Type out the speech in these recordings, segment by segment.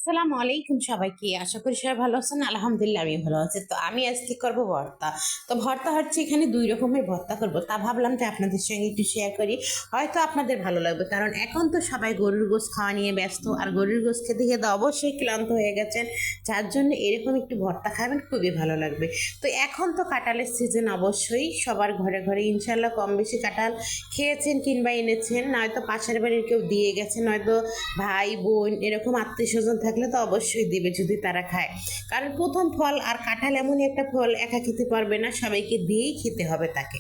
আসসালামু আলাইকুম সবাইকে। আশা করি সবাই ভালো আছেন। আলহামদুলিল্লাহ আমি ভালো আছি। তো আমি আজকে করবো ভর্তা। তো ভর্তা হচ্ছে এখানে 2 রকমের ভর্তা করব। তা ভাবলাম যে আপনাদের সঙ্গে একটু শেয়ার করি। হয়তো আপনাদের ভালো লাগবে। কারণ এখন তো সবাই গরুর গোশত খাওয়া নিয়ে ব্যস্ত। আর গরুর গোশত খেতে খেতে অবশ্যই ক্লান্ত হয়ে গেছেন। যার জন্য এরকম একটু ভর্তা খাবেন, খুবই ভালো লাগবে। তো এখন তো কাঁঠালের সিজন, অবশ্যই সবার ঘরে ঘরে ইনশাল্লাহ কম বেশি কাঁঠাল খেয়েছেন কিংবা এনেছেন, নয়তো পাশের বাড়ির কেউ দিয়ে গেছে, নয়তো ভাই বোন এরকম আত্মীয় স্বজন থাকলে তো অবশ্যই দিবে যদি তারা খায়। কারণ প্রথম ফল, আর কাঁঠাল এমনই একটা ফল, একা খেতে পারবে না, সবাইকে দিয়েই খেতে হবে তাকে।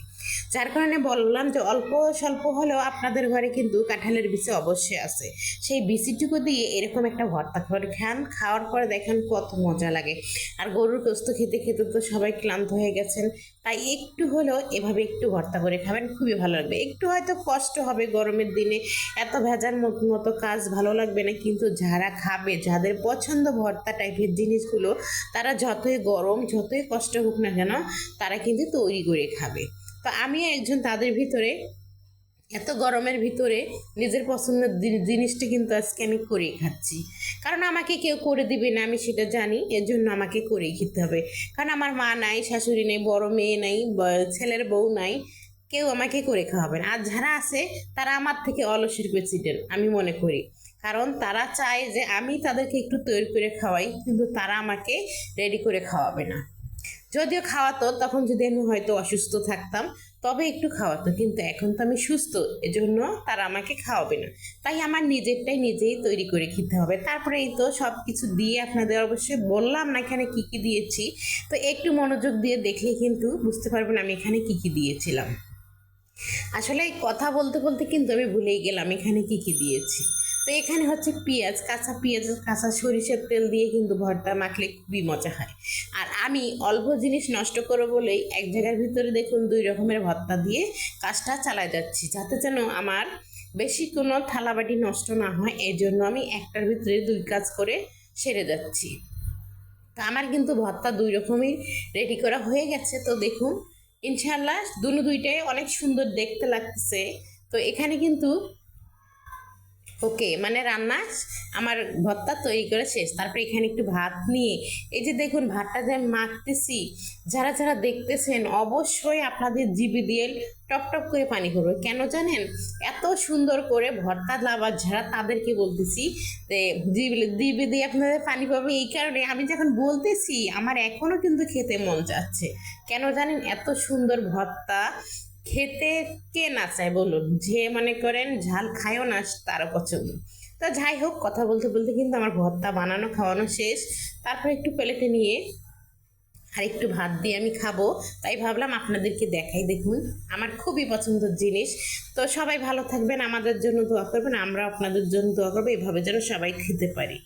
যার কারণে বললাম যে অল্প স্বল্প হলেও আপনাদের ঘরে কিন্তু কাঁঠালের বিচি অবশ্যই আছে। সেই বিচিটুকু দিয়ে এরকম একটা ভর্তা করে খান, খাওয়ার পরে দেখেন কত মজা লাগে। আর গরুর গোস্ত খেতে খেতে তো সবাই ক্লান্ত হয়ে গেছেন, তাই একটু হলেও এভাবে একটু ভর্তা করে খাবেন, খুবই ভালো লাগবে। একটু হয়তো কষ্ট হবে গরমের দিনে, এত ভেজার মতো কাজ ভালো লাগবে না, কিন্তু যারা খাবে, যাদের পছন্দ ভর্তা টাইপের জিনিসগুলো, তারা যতই গরম যতই কষ্ট হোক না কেন, তারা কিন্তু তৈরি করে খাবে। তো আমি একজন তাদের ভিতরে। এত গরমের ভিতরে নিজের পছন্দের জিনিসটা কিন্তু আজকে আমি করেই খাচ্ছি। কারণ আমাকে কেউ করে দিবে না, আমি সেটা জানি, এর জন্য আমাকে করেই খেতে হবে। কারণ আমার মা নাই, শাশুড়ি নেই, বড় মেয়ে নাই, ছেলের বউ নাই, কেউ আমাকে করে খাওয়াবে না। আর যারা আছে তারা আমার থেকে অলসের প্রেসিডেন্ট আমি মনে করি। কারণ তারা চায় যে আমি তাদেরকে একটু তৈরি করে খাওয়াই, কিন্তু তারা আমাকে রেডি করে খাওয়াবে না। যদিও খাওয়াতো, তখন যদি আমি হয়তো অসুস্থ থাকতাম তবে একটু খাওয়াতো, কিন্তু এখন তো আমি সুস্থ, এজন্য তারা আমাকে খাওয়াবে না। তাই আমার নিজেরটাই নিজেই তৈরি করে খেতে হবে। তারপরে এই তো সব কিছু দিয়ে আপনাদের অবশ্যই বললাম না এখানে কি কি দিয়েছি। তো একটু মনোযোগ দিয়ে দেখলে কিন্তু বুঝতে পারবেন আমি এখানে কি কি দিয়েছিলাম। আসলে এই কথা বলতে বলতে কিন্তু আমি ভুলেই গেলাম এখানে কি কি দিয়েছি। তো এখানে হচ্ছে পেঁয়াজ, কাঁচা পেঁয়াজ, কাঁচা সরিষার তেল দিয়ে কিন্তু ভর্তা মাখলে খুবই মজা হয়। আর আমি অল্প জিনিস নষ্ট করবো বলেই এক জায়গার ভিতরে দেখুন 2 রকমের ভর্তা দিয়ে কাজটা চালায় যাচ্ছি, যাতে যেন আমার বেশি কোনো থালাবাটি নষ্ট না হয়। এই জন্য আমি একটার ভিতরে 2 কাজ করে সেরে যাচ্ছি। তো আমার কিন্তু ভর্তা 2 রকমই রেডি করা হয়ে গেছে। তো দেখুন ইনশাল্লাহ দুইটাই অনেক সুন্দর দেখতে লাগতেছে। তো এখানে কিন্তু ওকে, মানে রান্না আমার ভর্তা তৈরি করে শেষ। তারপরে এখানে একটু ভাত নিয়ে, এই যে দেখুন ভাতটা যে আমি মাখতেছি, যারা যারা দেখতেছেন অবশ্যই আপনাদের জিভে দিয়ে টপ টপ করে পানি করবে। কেন জানেন? এত সুন্দর করে ভর্তা লাভার যারা, তাদেরকে বলতেছি যে জিভে দিয়ে আপনাদের পানি পাবে। এই কারণে আমি যখন বলতেছি আমার এখনো কিন্তু খেতে মন যাচ্ছে। কেন জানেন? এত সুন্দর ভর্তা খেতে কে না চায় বলুন? যে মনে করেন ঝাল খায়ও না তারও পছন্দ। তো যাই হোক, কথা বলতে বলতে কিন্তু আমার ভর্তা বানানো খাওয়ানো শেষ। তারপর একটু প্লেটে নিয়ে আর একটু ভাত দিয়ে আমি খাবো, তাই ভাবলাম আপনাদেরকে দেখাই। দেখুন আমার খুবই পছন্দের জিনিস। তো সবাই ভালো থাকবেন, আমাদের জন্য দোয়া করবেন, আমরা আপনাদের জন্য দোয়া করবো, এভাবে যেন সবাই খেতে পারি।